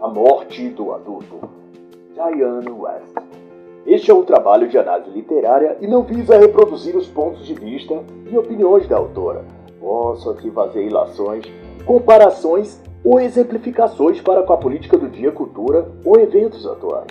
morte do adulto. Diane West. Este é um trabalho de análise literária e não visa reproduzir os pontos de vista e opiniões da autora. Posso aqui fazer ilações, comparações ou exemplificações para com a política do dia, cultura ou eventos atuais.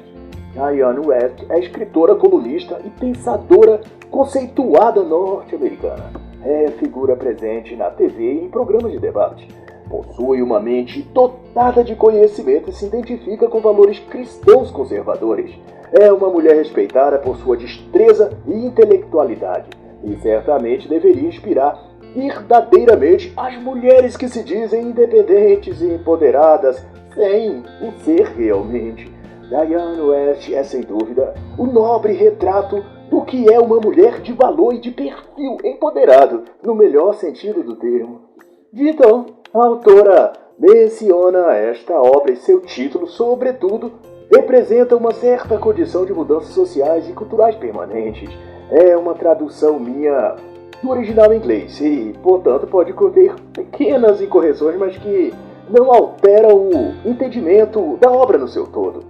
Diane West é escritora, colunista e pensadora conceituada norte-americana. É figura presente na TV e em programas de debate. Possui uma mente dotada de conhecimento e se identifica com valores cristãos conservadores. É uma mulher respeitada por sua destreza e intelectualidade. E certamente deveria inspirar verdadeiramente as mulheres que se dizem independentes e empoderadas sem o ser realmente. Diane West é, sem dúvida, o nobre retrato do que é uma mulher de valor e de perfil empoderado, no melhor sentido do termo. Então, a autora menciona esta obra e seu título, sobretudo, representa uma certa condição de mudanças sociais e culturais permanentes. É uma tradução minha do original em inglês e, portanto, pode conter pequenas incorreções, mas que não alteram o entendimento da obra no seu todo.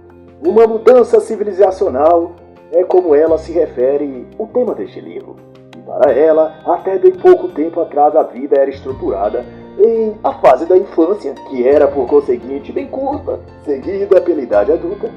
Uma mudança civilizacional é como ela se refere o tema deste livro. E para ela, até bem pouco tempo atrás, a vida era estruturada em a fase da infância, que era, por conseguinte, bem curta, seguida pela idade adulta,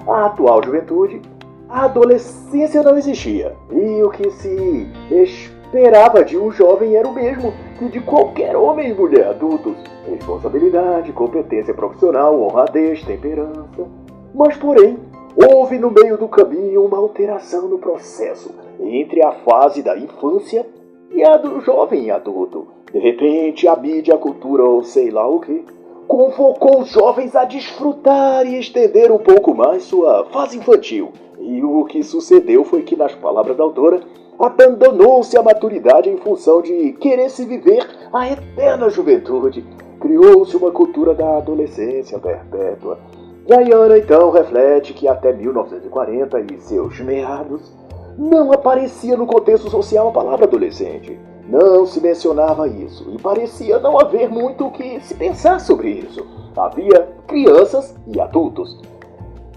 a atual juventude, a adolescência não existia. E o que se esperava de um jovem era o mesmo que de qualquer homem e mulher adultos: responsabilidade, competência profissional, honradez, temperança. Mas, porém, houve no meio do caminho uma alteração no processo entre a fase da infância e a do jovem adulto. De repente, a mídia, a cultura ou sei lá o que, convocou os jovens a desfrutar e estender um pouco mais sua fase infantil. E o que sucedeu foi que, nas palavras da autora, abandonou-se a maturidade em função de querer se viver a eterna juventude. Criou-se uma cultura da adolescência perpétua. Diana, então, reflete que até 1940 e seus meados não aparecia no contexto social a palavra adolescente. Não se mencionava isso e parecia não haver muito o que se pensar sobre isso. Havia crianças e adultos.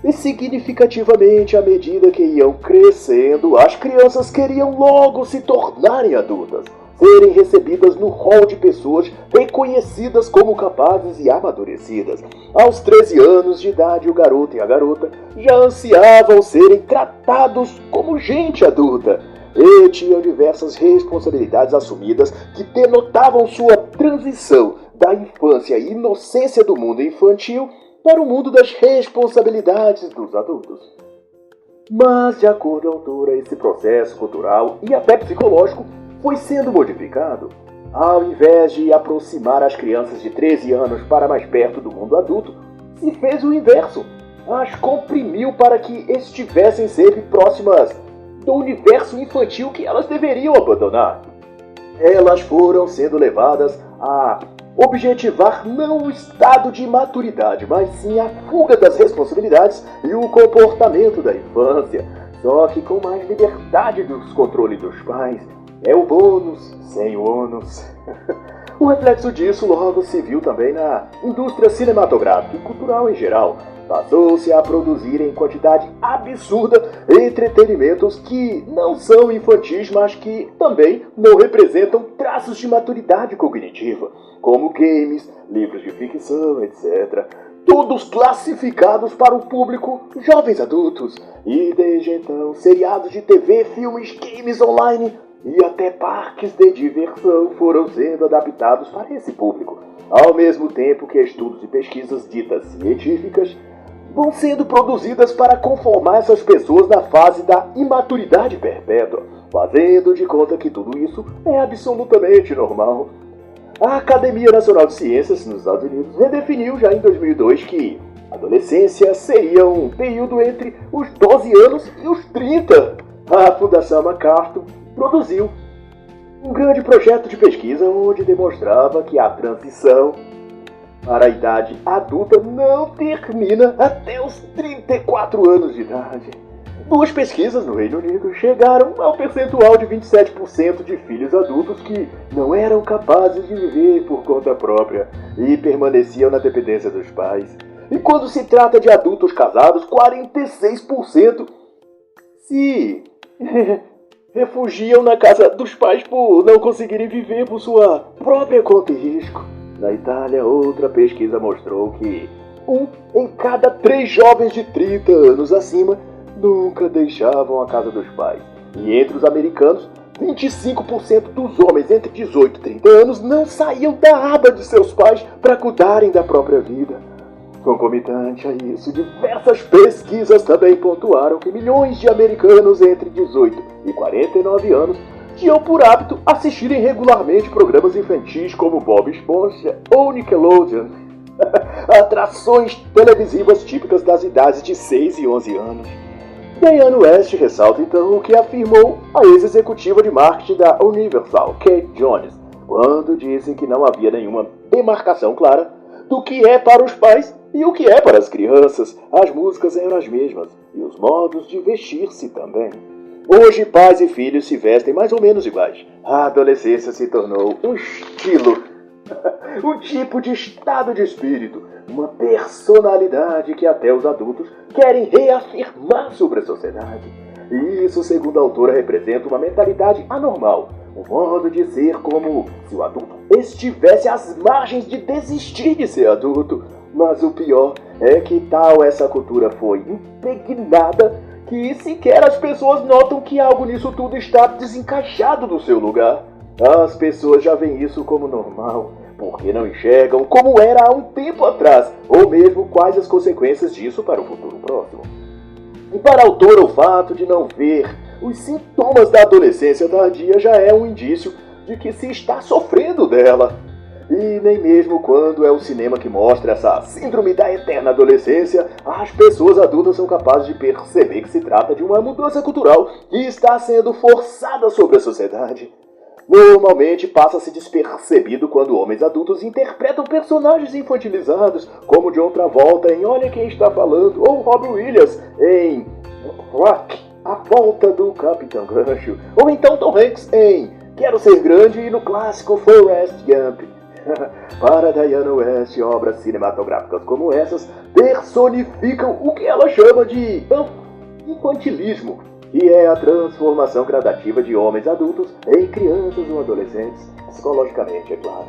E significativamente, à medida que iam crescendo, as crianças queriam logo se tornarem adultas, serem recebidas no rol de pessoas reconhecidas como capazes e amadurecidas. Aos 13 anos de idade, o garoto e a garota já ansiavam serem tratados como gente adulta e tinham diversas responsabilidades assumidas que denotavam sua transição da infância e inocência do mundo infantil para o mundo das responsabilidades dos adultos. Mas, de acordo com a autora, esse processo cultural e até psicológico foi sendo modificado. Ao invés de aproximar as crianças de 13 anos para mais perto do mundo adulto, se fez o inverso. As comprimiu para que estivessem sempre próximas do universo infantil que elas deveriam abandonar. Elas foram sendo levadas a objetivar não o estado de maturidade, mas sim a fuga das responsabilidades e o comportamento da infância, só que com mais liberdade dos controles dos pais. É o bônus sem o ônus. O reflexo disso logo se viu também na indústria cinematográfica e cultural em geral. Passou-se a produzir em quantidade absurda entretenimentos que não são infantis, mas que também não representam traços de maturidade cognitiva, como games, livros de ficção, etc. Todos classificados para o público jovens adultos. E desde então, seriados de TV, filmes, games online e até parques de diversão foram sendo adaptados para esse público, ao mesmo tempo que estudos e pesquisas ditas científicas vão sendo produzidas para conformar essas pessoas na fase da imaturidade perpétua, fazendo de conta que tudo isso é absolutamente normal. A Academia Nacional de Ciências nos Estados Unidos redefiniu já em 2002 que a adolescência seria um período entre os 12 anos e os 30. A Fundação MacArthur produziu um grande projeto de pesquisa onde demonstrava que a transição para a idade adulta não termina até os 34 anos de idade. Duas pesquisas no Reino Unido chegaram ao percentual de 27% de filhos adultos que não eram capazes de viver por conta própria e permaneciam na dependência dos pais. E quando se trata de adultos casados, 46% se refugiam na casa dos pais por não conseguirem viver por sua própria conta e risco. Na Itália, outra pesquisa mostrou que 1 em cada 3 jovens de 30 anos acima nunca deixavam a casa dos pais. E entre os americanos, 25% dos homens entre 18 e 30 anos não saíam da aba de seus pais para cuidarem da própria vida. Concomitante a isso, diversas pesquisas também pontuaram que milhões de americanos entre 18 e 49 anos tinham por hábito assistirem regularmente programas infantis como Bob Esponja ou Nickelodeon, atrações televisivas típicas das idades de 6 e 11 anos. Diane West ressalta então o que afirmou a ex-executiva de marketing da Universal, Kate Jones, quando disse que não havia nenhuma demarcação clara do que é para os pais e o que é para as crianças. As músicas eram as mesmas e os modos de vestir-se também. Hoje, pais e filhos se vestem mais ou menos iguais. A adolescência se tornou um estilo, um tipo de estado de espírito, uma personalidade que até os adultos querem reafirmar sobre a sociedade. E isso, segundo a autora, representa uma mentalidade anormal, um modo de ser como se o adulto estivesse às margens de desistir de ser adulto. Mas o pior é que tal essa cultura foi impregnada que sequer as pessoas notam que algo nisso tudo está desencaixado do seu lugar. As pessoas já veem isso como normal, porque não enxergam como era há um tempo atrás, ou mesmo quais as consequências disso para o futuro próximo. E para a autora, o fato de não ver os sintomas da adolescência tardia já é um indício de que se está sofrendo dela. E nem mesmo quando é o cinema que mostra essa síndrome da eterna adolescência, as pessoas adultas são capazes de perceber que se trata de uma mudança cultural que está sendo forçada sobre a sociedade. Normalmente passa-se despercebido quando homens adultos interpretam personagens infantilizados, como John Travolta em Olha Quem Está Falando, ou Robin Williams em Rock, A Volta do Capitão Gancho, ou então Tom Hanks em Quero Ser Grande e no clássico Forrest Gump. Para Diane West, obras cinematográficas como essas personificam o que ela chama de infantilismo, que é a transformação gradativa de homens adultos em crianças ou adolescentes, psicologicamente, é claro.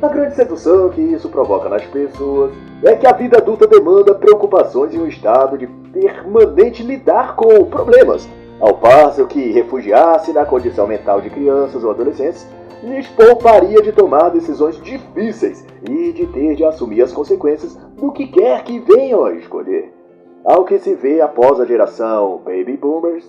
A grande sedução que isso provoca nas pessoas é que a vida adulta demanda preocupações e um estado de permanente lidar com problemas, ao passo que refugiar-se na condição mental de crianças ou adolescentes lhes pouparia de tomar decisões difíceis e de ter de assumir as consequências do que quer que venham a escolher. Ao que se vê após a geração Baby Boomers,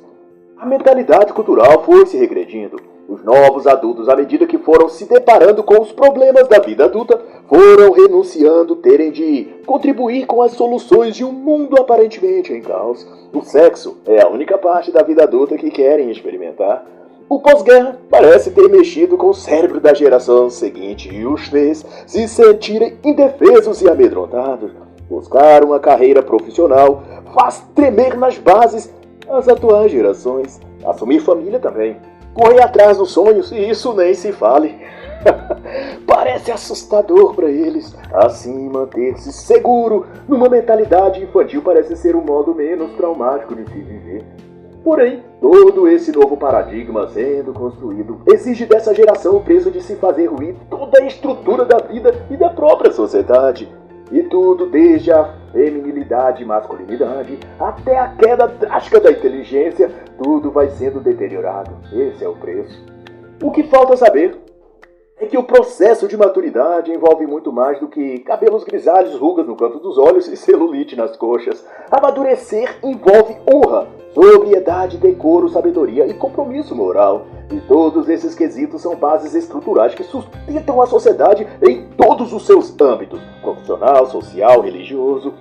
a mentalidade cultural foi se regredindo. Os novos adultos, à medida que foram se deparando com os problemas da vida adulta, foram renunciando terem de contribuir com as soluções de um mundo aparentemente em caos. O sexo é a única parte da vida adulta que querem experimentar. O pós-guerra parece ter mexido com o cérebro da geração seguinte e os fez se sentirem indefesos e amedrontados. Buscar uma carreira profissional faz tremer nas bases as atuais gerações. Assumir família também. Correr atrás dos sonhos, e isso nem se fale. Parece assustador para eles. Assim, manter-se seguro numa mentalidade infantil parece ser um modo menos traumático de se viver. Porém, todo esse novo paradigma sendo construído exige dessa geração o preço de se fazer ruir toda a estrutura da vida e da própria sociedade. E tudo, desde a feminilidade e masculinidade até a queda drástica da inteligência, tudo vai sendo deteriorado. Esse é o preço. O que falta saber é que o processo de maturidade envolve muito mais do que cabelos grisalhos, rugas no canto dos olhos e celulite nas coxas. Amadurecer envolve honra, sobriedade, decoro, sabedoria e compromisso moral. E todos esses quesitos são bases estruturais que sustentam a sociedade em todos os seus âmbitos, profissional, social, religioso.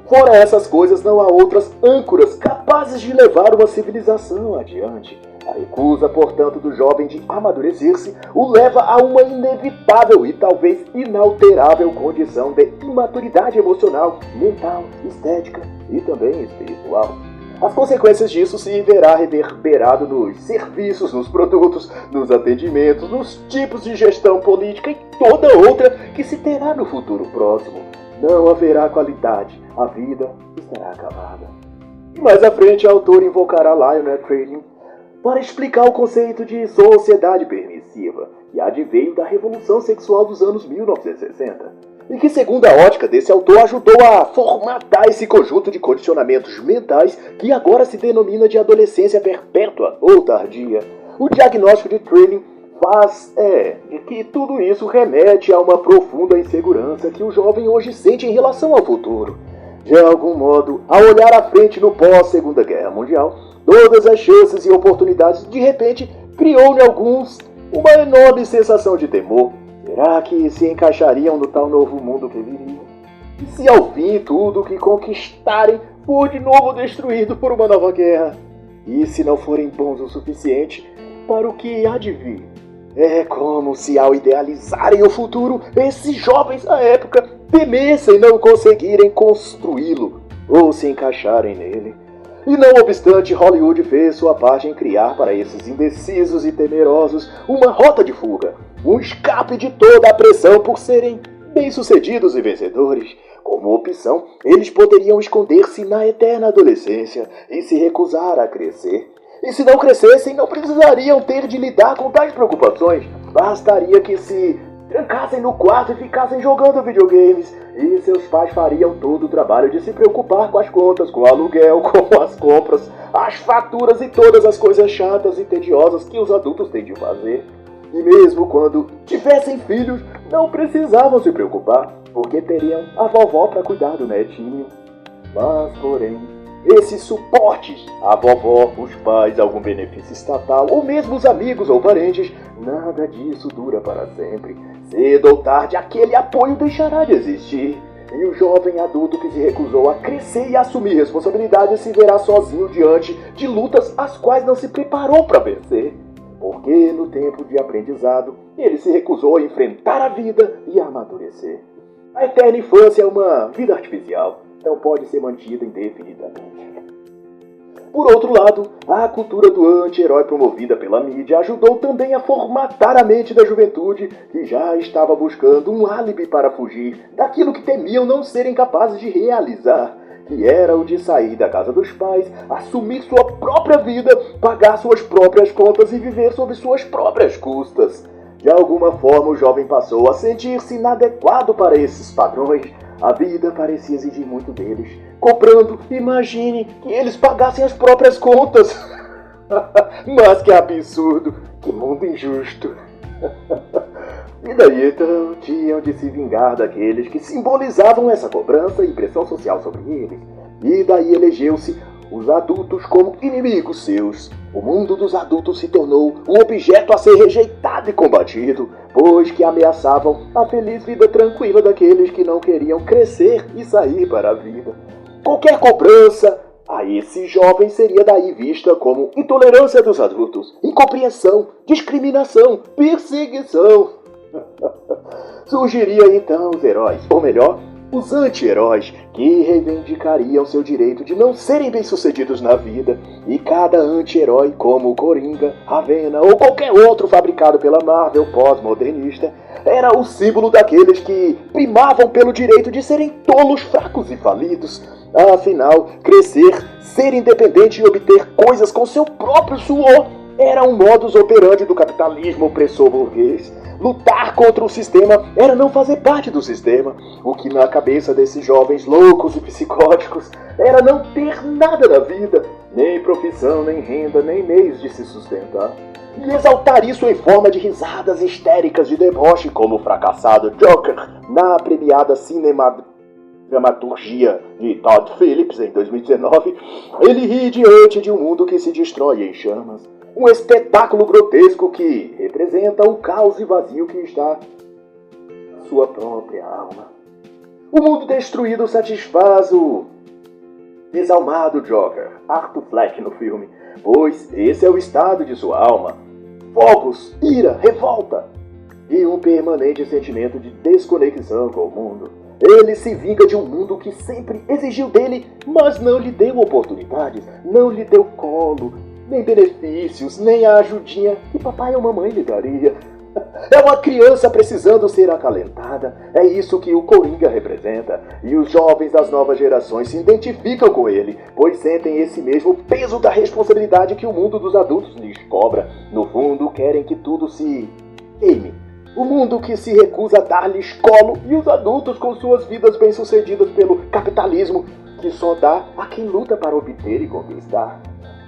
Fora essas coisas, não há outras âncoras capazes de levar uma civilização adiante. A recusa, portanto, do jovem de amadurecer-se o leva a uma inevitável e talvez inalterável condição de imaturidade emocional, mental, estética e também espiritual. As consequências disso se verá reverberado nos serviços, nos produtos, nos atendimentos, nos tipos de gestão política e toda outra que se terá no futuro próximo. não haverá qualidade, a vida estará acabada. E mais à frente, a autora invocará Lionel Trilling para explicar o conceito de sociedade permissiva, que adveio da revolução sexual dos anos 1960, e que, segundo a ótica desse autor, ajudou a formatar esse conjunto de condicionamentos mentais que agora se denomina de adolescência perpétua ou tardia. O diagnóstico de Trilling faz que tudo isso remete a uma profunda insegurança que o jovem hoje sente em relação ao futuro. De algum modo, ao olhar à frente no pós-Segunda Guerra Mundial, todas as chances e oportunidades, de repente, criou-lhe alguns uma enorme sensação de temor. Será que se encaixariam no tal novo mundo que viria? E se ao fim tudo que conquistarem for de novo destruído por uma nova guerra? E se não forem bons o suficiente para o que há de vir? É como se ao idealizarem o futuro, esses jovens à época temessem não conseguirem construí-lo ou se encaixarem nele. E não obstante, Hollywood fez sua parte em criar para esses indecisos e temerosos uma rota de fuga, um escape de toda a pressão por serem bem-sucedidos e vencedores. Como opção, eles poderiam esconder-se na eterna adolescência e se recusar a crescer. E se não crescessem, não precisariam ter de lidar com tais preocupações. Bastaria que se trancassem no quarto e ficassem jogando videogames. E seus pais fariam todo o trabalho de se preocupar com as contas, com o aluguel, com as compras, as faturas e todas as coisas chatas e tediosas que os adultos têm de fazer. E mesmo quando tivessem filhos, não precisavam se preocupar, porque teriam a vovó para cuidar do netinho. Mas, porém, esses suportes, a vovó, os pais, algum benefício estatal, ou mesmo os amigos ou parentes, nada disso dura para sempre. Cedo ou tarde, aquele apoio deixará de existir. E o jovem adulto que se recusou a crescer e assumir responsabilidades se verá sozinho diante de lutas as quais não se preparou para vencer. Porque no tempo de aprendizado, ele se recusou a enfrentar a vida e a amadurecer. A eterna infância é uma vida artificial, não pode ser mantida indefinidamente. Por outro lado, a cultura do anti-herói promovida pela mídia ajudou também a formatar a mente da juventude, que já estava buscando um álibi para fugir daquilo que temiam não serem capazes de realizar, que era o de sair da casa dos pais, assumir sua própria vida, pagar suas próprias contas e viver sob suas próprias custas. De alguma forma, o jovem passou a sentir-se inadequado para esses padrões. A vida parecia exigir muito deles. Cobrando, imagine que eles pagassem as próprias contas. Mas que absurdo, que mundo injusto. E daí então tinham de se vingar daqueles que simbolizavam essa cobrança e pressão social sobre eles. E daí elegeu-se os adultos como inimigos seus. O mundo dos adultos se tornou um objeto a ser rejeitado e combatido, pois que ameaçavam a feliz vida tranquila daqueles que não queriam crescer e sair para a vida. Qualquer cobrança a esse jovem seria daí vista como intolerância dos adultos, incompreensão, discriminação, perseguição. Surgiriam então os heróis, ou melhor, os anti-heróis, que reivindicariam seu direito de não serem bem-sucedidos na vida, e cada anti-herói, como o Coringa, Ravenna ou qualquer outro fabricado pela Marvel pós-modernista, era o símbolo daqueles que primavam pelo direito de serem tolos, fracos e falidos. Afinal, crescer, ser independente e obter coisas com seu próprio suor era um modus operandi do capitalismo opressor burguês. Lutar contra o sistema era não fazer parte do sistema, o que na cabeça desses jovens loucos e psicóticos era não ter nada na vida, nem profissão, nem renda, nem meios de se sustentar. E exaltar isso em forma de risadas histéricas de deboche, como o fracassado Joker na premiada Dramaturgia de Todd Phillips em 2019, ele ri diante de um mundo que se destrói em chamas. Um espetáculo grotesco que representa o caos e vazio que está na sua própria alma. O mundo destruído satisfaz o desalmado Joker, Arthur Fleck no filme, pois esse é o estado de sua alma. Fogos, ira, revolta e um permanente sentimento de desconexão com o mundo. Ele se vinga de um mundo que sempre exigiu dele, mas não lhe deu oportunidades, não lhe deu colo, nem benefícios, nem a ajudinha que papai ou mamãe lhe daria. É uma criança precisando ser acalentada. É isso que o Coringa representa. E os jovens das novas gerações se identificam com ele, pois sentem esse mesmo peso da responsabilidade que o mundo dos adultos lhes cobra. No fundo, querem que tudo se queime. O mundo que se recusa a dar-lhes colo e os adultos com suas vidas bem-sucedidas pelo capitalismo, que só dá a quem luta para obter e conquistar.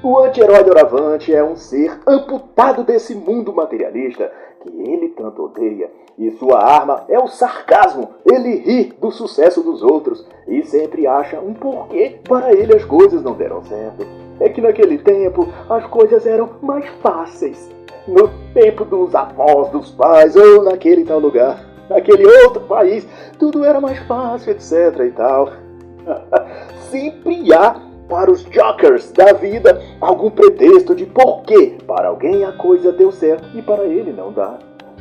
O anti-herói doravante é um ser amputado desse mundo materialista que ele tanto odeia, e sua arma é o sarcasmo. Ele ri do sucesso dos outros e sempre acha um porquê para ele as coisas não deram certo. É que naquele tempo as coisas eram mais fáceis. No tempo dos avós, dos pais, ou naquele tal lugar, naquele outro país, tudo era mais fácil, etc e tal. Sempre há para os jokers da vida algum pretexto de porquê para alguém a coisa deu certo e para ele não dá.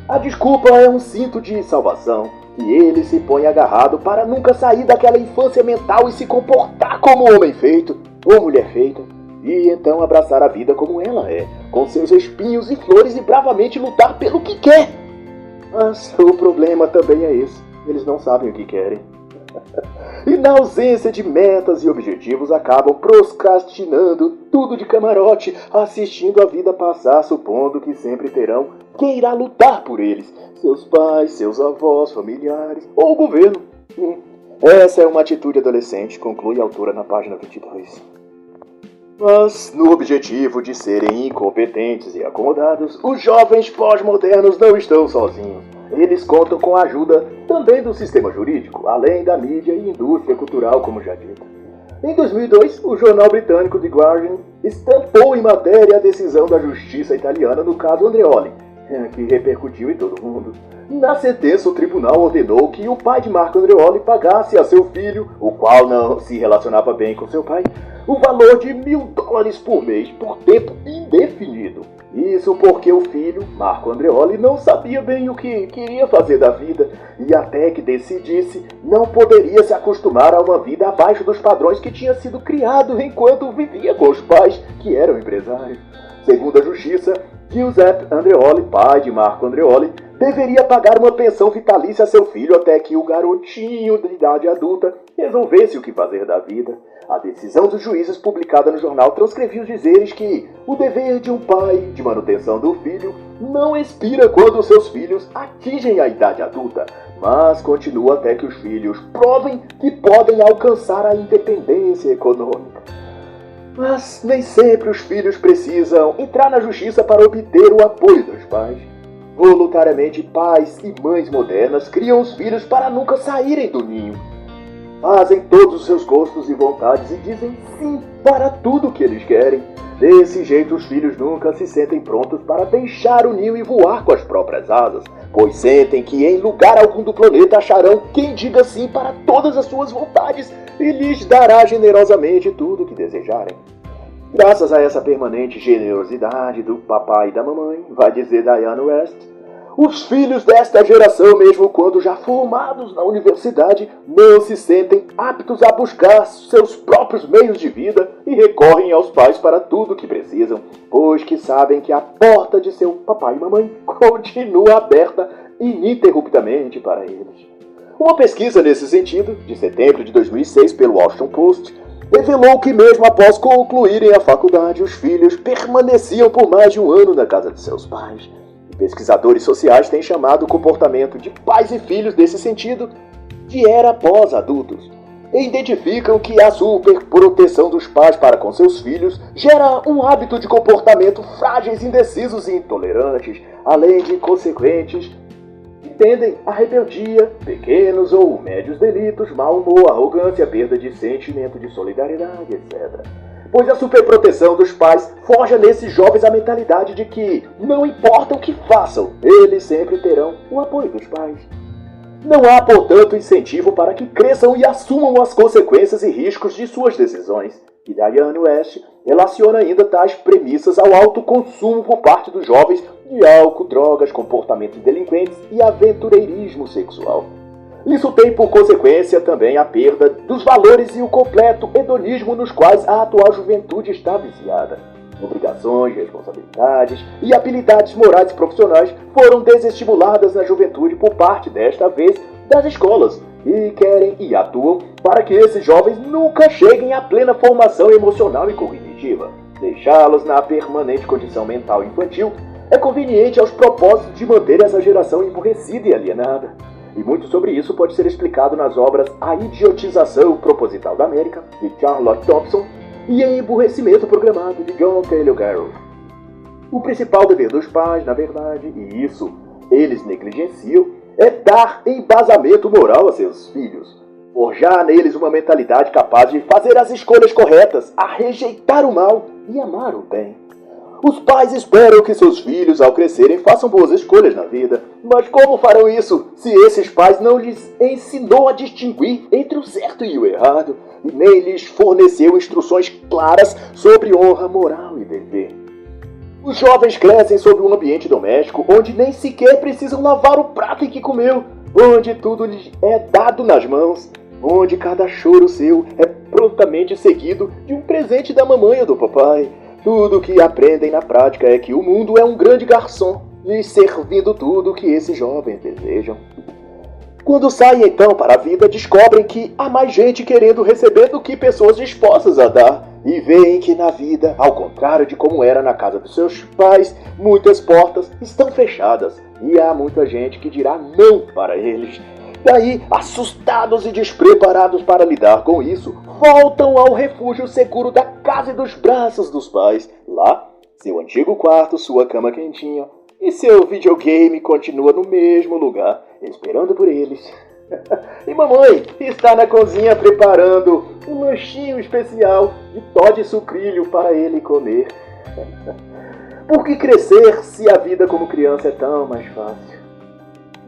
A desculpa é um cinto de salvação e ele se põe agarrado para nunca sair daquela infância mental e se comportar como homem feito ou mulher feita, e então abraçar a vida como ela é, com seus espinhos e flores, e bravamente lutar pelo que quer. Mas o problema também é esse: eles não sabem o que querem. E na ausência de metas e objetivos acabam procrastinando tudo de camarote, assistindo a vida passar, supondo que sempre terão quem irá lutar por eles: seus pais, seus avós, familiares ou o governo. Essa é uma atitude adolescente, conclui a autora na página 22. Mas, no objetivo de serem incompetentes e acomodados, os jovens pós-modernos não estão sozinhos. Eles contam com a ajuda também do sistema jurídico, além da mídia e indústria cultural, como já dito. Em 2002, o jornal britânico The Guardian estampou em matéria a decisão da justiça italiana no caso Andreoli, que repercutiu em todo o mundo. Na sentença, o tribunal ordenou que o pai de Marco Andreoli pagasse a seu filho, o qual não se relacionava bem com seu pai, o valor de $1.000 por mês por tempo indefinido. Isso porque o filho, Marco Andreoli, não sabia bem o que queria fazer da vida e até que decidisse, não poderia se acostumar a uma vida abaixo dos padrões que tinha sido criado enquanto vivia com os pais, que eram empresários. Segundo a justiça, Giuseppe Andreoli, pai de Marco Andreoli, deveria pagar uma pensão vitalícia a seu filho até que o garotinho de idade adulta resolvesse o que fazer da vida. A decisão dos juízes, publicada no jornal, transcrevia os dizeres que o dever de um pai de manutenção do filho não expira quando seus filhos atingem a idade adulta, mas continua até que os filhos provem que podem alcançar a independência econômica. Mas nem sempre os filhos precisam entrar na justiça para obter o apoio dos pais. Voluntariamente, pais e mães modernas criam os filhos para nunca saírem do ninho. Fazem todos os seus gostos e vontades e dizem sim para tudo que eles querem. Desse jeito, os filhos nunca se sentem prontos para deixar o ninho e voar com as próprias asas, pois sentem que em lugar algum do planeta acharão quem diga sim para todas as suas vontades e lhes dará generosamente tudo o que desejarem. Graças a essa permanente generosidade do papai e da mamãe, vai dizer Diane West, os filhos desta geração, mesmo quando já formados na universidade, não se sentem aptos a buscar seus próprios meios de vida e recorrem aos pais para tudo o que precisam, pois que sabem que a porta de seu papai e mamãe continua aberta ininterruptamente para eles. Uma pesquisa nesse sentido, de setembro de 2006 pelo Washington Post, revelou que mesmo após concluírem a faculdade, os filhos permaneciam por mais de um ano na casa de seus pais. Pesquisadores sociais têm chamado o comportamento de pais e filhos desse sentido de era pós-adultos. E identificam que a superproteção dos pais para com seus filhos gera um hábito de comportamento frágeis, indecisos e intolerantes, além de consequentes que tendem à rebeldia, pequenos ou médios delitos, mau humor, arrogância, perda de sentimento de solidariedade, etc. Pois a superproteção dos pais forja nesses jovens a mentalidade de que, não importa o que façam, eles sempre terão o apoio dos pais. Não há, portanto, incentivo para que cresçam e assumam as consequências e riscos de suas decisões. E Diane West relaciona ainda tais premissas ao alto consumo por parte dos jovens de álcool, drogas, comportamentos delinquentes e aventureirismo sexual. Isso tem por consequência também a perda dos valores e o completo hedonismo nos quais a atual juventude está viciada. Obrigações, responsabilidades e habilidades morais e profissionais foram desestimuladas na juventude por parte, desta vez, das escolas, e querem e atuam para que esses jovens nunca cheguem à plena formação emocional e cognitiva. Deixá-los na permanente condição mental infantil é conveniente aos propósitos de manter essa geração emburrecida e alienada. E muito sobre isso pode ser explicado nas obras A Idiotização Proposital da América, de Charlotte Thompson, e A Emburrecimento Programado, de John Taylor Garrow. O principal dever dos pais, na verdade, e isso eles negligenciam, é dar embasamento moral a seus filhos, forjar neles uma mentalidade capaz de fazer as escolhas corretas, a rejeitar o mal e amar o bem. Os pais esperam que seus filhos, ao crescerem, façam boas escolhas na vida. Mas como farão isso se esses pais não lhes ensinou a distinguir entre o certo e o errado, e nem lhes forneceu instruções claras sobre honra, moral e dever? Os jovens crescem sob um ambiente doméstico onde nem sequer precisam lavar o prato em que comeu, onde tudo lhes é dado nas mãos, onde cada choro seu é prontamente seguido de um presente da mamãe ou do papai. Tudo o que aprendem na prática é que o mundo é um grande garçom, lhes servindo tudo o que esses jovens desejam. Quando saem então para a vida, descobrem que há mais gente querendo receber do que pessoas dispostas a dar. E veem que na vida, ao contrário de como era na casa dos seus pais, muitas portas estão fechadas e há muita gente que dirá não para eles. Daí, assustados e despreparados para lidar com isso, voltam ao refúgio seguro da casa e dos braços dos pais. Lá, seu antigo quarto, sua cama quentinha e seu videogame continua no mesmo lugar, esperando por eles. E mamãe está na cozinha preparando um lanchinho especial de Toddy sucrilho para ele comer. Por que crescer se a vida como criança é tão mais fácil?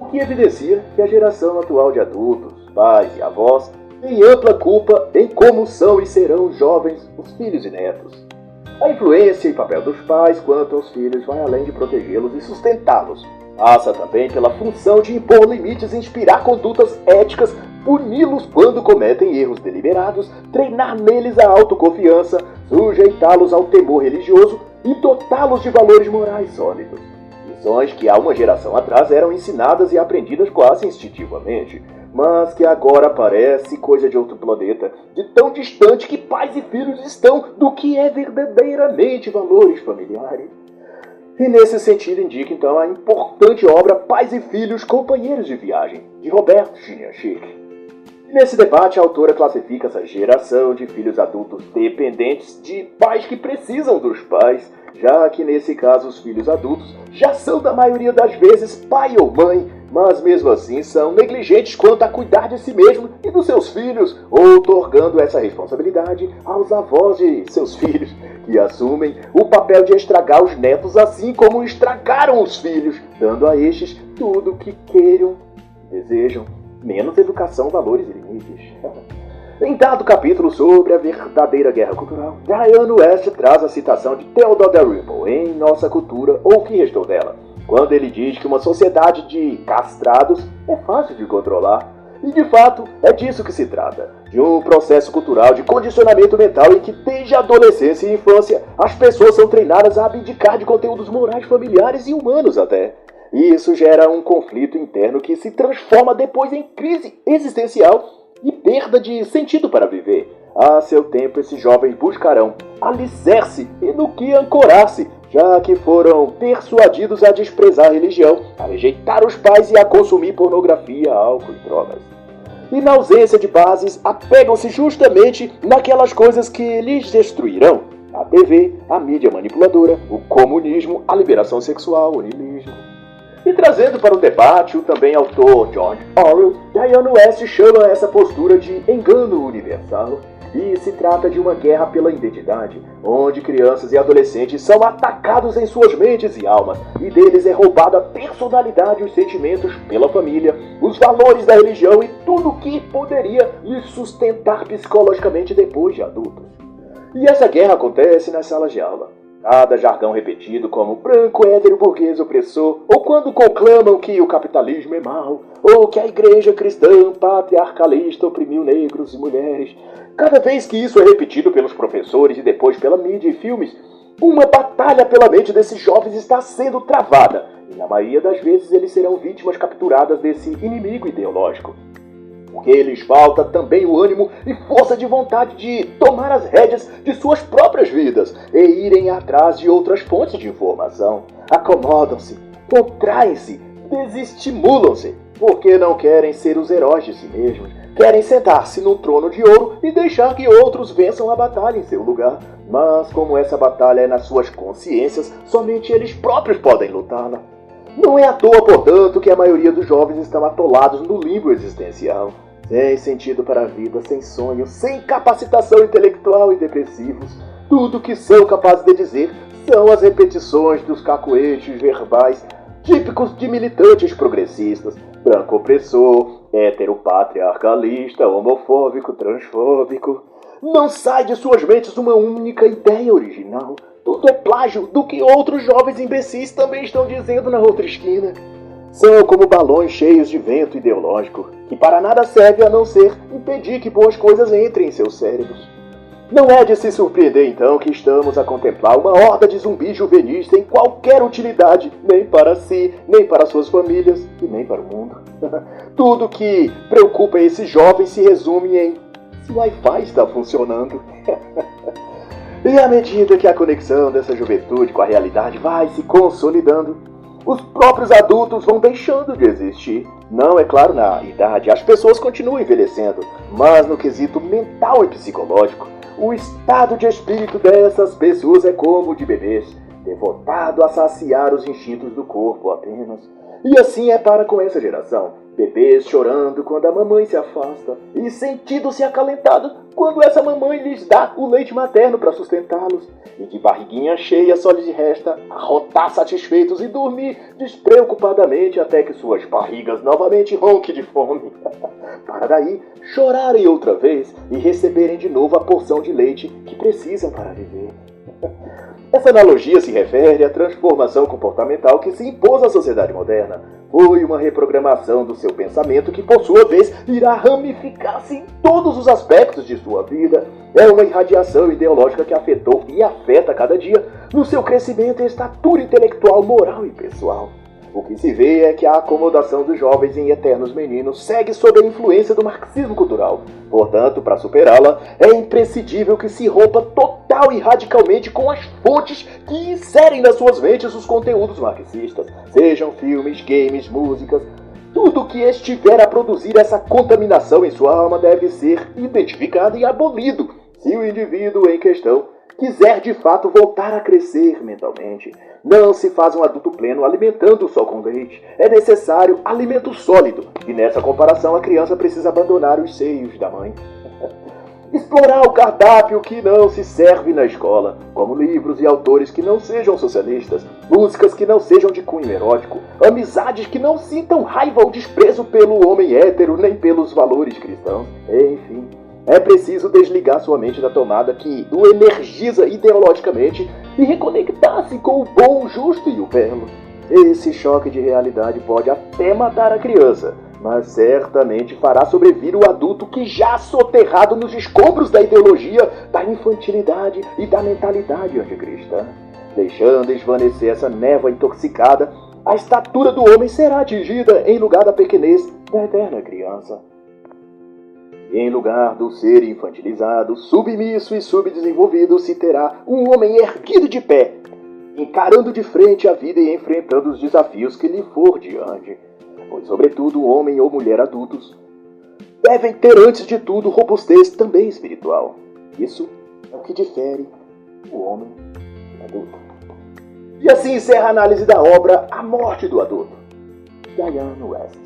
O que evidencia que a geração atual de adultos, pais e avós tem ampla culpa em como são e serão os jovens, os filhos e netos. A influência e papel dos pais quanto aos filhos vai além de protegê-los e sustentá-los. Passa também pela função de impor limites, inspirar condutas éticas, puni-los quando cometem erros deliberados, treinar neles a autoconfiança, sujeitá-los ao temor religioso e dotá-los de valores morais sólidos. Lições que há uma geração atrás eram ensinadas e aprendidas quase instintivamente, mas que agora parece coisa de outro planeta, de tão distante que pais e filhos estão do que é verdadeiramente valores familiares. E nesse sentido indica então a importante obra Pais e Filhos, Companheiros de Viagem, de Roberto Chiniachik. E nesse debate a autora classifica essa geração de filhos adultos dependentes de pais que precisam dos pais, já que nesse caso os filhos adultos já são da maioria das vezes pai ou mãe, mas mesmo assim são negligentes quanto a cuidar de si mesmo e dos seus filhos, outorgando essa responsabilidade aos avós de seus filhos, que assumem o papel de estragar os netos assim como estragaram os filhos, dando a estes tudo o que queiram, desejam, menos educação, valores e limites. Em dado capítulo sobre a verdadeira guerra cultural, Diane West traz a citação de Theodore Dalrymple em Nossa Cultura ou O que Restou Dela, quando ele diz que uma sociedade de castrados é fácil de controlar. E de fato, é disso que se trata, de um processo cultural de condicionamento mental em que desde a adolescência e infância as pessoas são treinadas a abdicar de conteúdos morais, familiares e humanos até. E isso gera um conflito interno que se transforma depois em crise existencial e perda de sentido para viver. A seu tempo, esses jovens buscarão alicerce e no que ancorar-se, já que foram persuadidos a desprezar a religião, a rejeitar os pais e a consumir pornografia, álcool e drogas. E na ausência de bases, apegam-se justamente naquelas coisas que lhes destruirão: a TV, a mídia manipuladora, o comunismo, a liberação sexual, o niilismo. E trazendo para o debate o também autor George Orwell, Diane West chama essa postura de engano universal, e se trata de uma guerra pela identidade, onde crianças e adolescentes são atacados em suas mentes e almas, e deles é roubada a personalidade e os sentimentos pela família, os valores da religião e tudo o que poderia lhes sustentar psicologicamente depois de adultos. E essa guerra acontece nas salas de aula. Cada jargão repetido como branco, hétero, burguês, opressor, ou quando conclamam que o capitalismo é mau, ou que a igreja cristã patriarcalista oprimiu negros e mulheres. Cada vez que isso é repetido pelos professores e depois pela mídia e filmes, Uma batalha pela mente desses jovens está sendo travada, e na maioria das vezes eles serão vítimas capturadas desse inimigo ideológico. Porque lhes falta também o ânimo e força de vontade de tomar as rédeas de suas próprias vidas e irem atrás de outras fontes de informação. Acomodam-se, contraem-se, desestimulam-se, porque não querem ser os heróis de si mesmos. Querem sentar-se num trono de ouro e deixar que outros vençam a batalha em seu lugar. Mas como essa batalha é nas suas consciências, somente eles próprios podem lutá-la. Não é à toa, portanto, que a maioria dos jovens estão atolados no limbo existencial, sem sentido para a vida, sem sonho, sem capacitação intelectual e depressivos. Tudo que são capazes de dizer são as repetições dos cacoetes verbais típicos de militantes progressistas, branco opressor, heteropatriarcalista, homofóbico, transfóbico. Não sai de suas mentes uma única ideia original. Tudo é plágio do que outros jovens imbecis também estão dizendo na outra esquina. São como balões cheios de vento ideológico, que para nada serve a não ser impedir que boas coisas entrem em seus cérebros. Não é de se surpreender, então, que estamos a contemplar uma horda de zumbis juvenis sem qualquer utilidade, nem para si, nem para suas famílias e nem para o mundo. Tudo que preocupa esses jovens se resume em se o Wi-Fi está funcionando. E à medida que a conexão dessa juventude com a realidade vai se consolidando, os próprios adultos vão deixando de existir. Não, é claro, na idade, as pessoas continuam envelhecendo, mas no quesito mental e psicológico, o estado de espírito dessas pessoas é como o de bebês, devotado a saciar os instintos do corpo apenas. E assim é para com essa geração. Bebês chorando quando a mamãe se afasta e sentindo-se acalentados quando essa mamãe lhes dá o leite materno para sustentá-los. E de barriguinha cheia só lhes resta arrotar satisfeitos e dormir despreocupadamente até que suas barrigas novamente ronquem de fome. Para daí chorarem outra vez e receberem de novo a porção de leite que precisam para viver. Essa analogia se refere à transformação comportamental que se impôs à sociedade moderna. Foi uma reprogramação do seu pensamento que, por sua vez, irá ramificar-se em todos os aspectos de sua vida. É uma irradiação ideológica que afetou e afeta cada dia no seu crescimento e estatura intelectual, moral e pessoal. O que se vê é que a acomodação dos jovens em eternos meninos segue sob a influência do marxismo cultural. Portanto, para superá-la, é imprescindível que se rompa total e radicalmente com as fontes que inserem nas suas mentes os conteúdos marxistas, sejam filmes, games, músicas. Tudo que estiver a produzir essa contaminação em sua alma deve ser identificado e abolido, se o indivíduo em questão quiser de fato voltar a crescer mentalmente. Não se faz um adulto pleno alimentando só com leite. É necessário alimento sólido. E nessa comparação a criança precisa abandonar os seios da mãe. Explorar o cardápio que não se serve na escola, como livros e autores que não sejam socialistas, músicas que não sejam de cunho erótico, amizades que não sintam raiva ou desprezo pelo homem hétero nem pelos valores cristãos. Enfim, é preciso desligar sua mente da tomada que o energiza ideologicamente e reconectar-se com o bom, o justo e o belo. Esse choque de realidade pode até matar a criança, mas certamente fará sobrevir o adulto que já soterrado nos escombros da ideologia, da infantilidade e da mentalidade anticristã. Deixando esvanecer essa névoa intoxicada, a estatura do homem será atingida em lugar da pequenez da eterna criança. E em lugar do ser infantilizado, submisso e subdesenvolvido, se terá um homem erguido de pé, encarando de frente a vida e enfrentando os desafios que lhe for diante. Pois, sobretudo, homem ou mulher adultos devem ter, antes de tudo, robustez também espiritual. Isso é o que difere o homem do adulto. E assim encerra a análise da obra A Morte do Adulto, Diane West.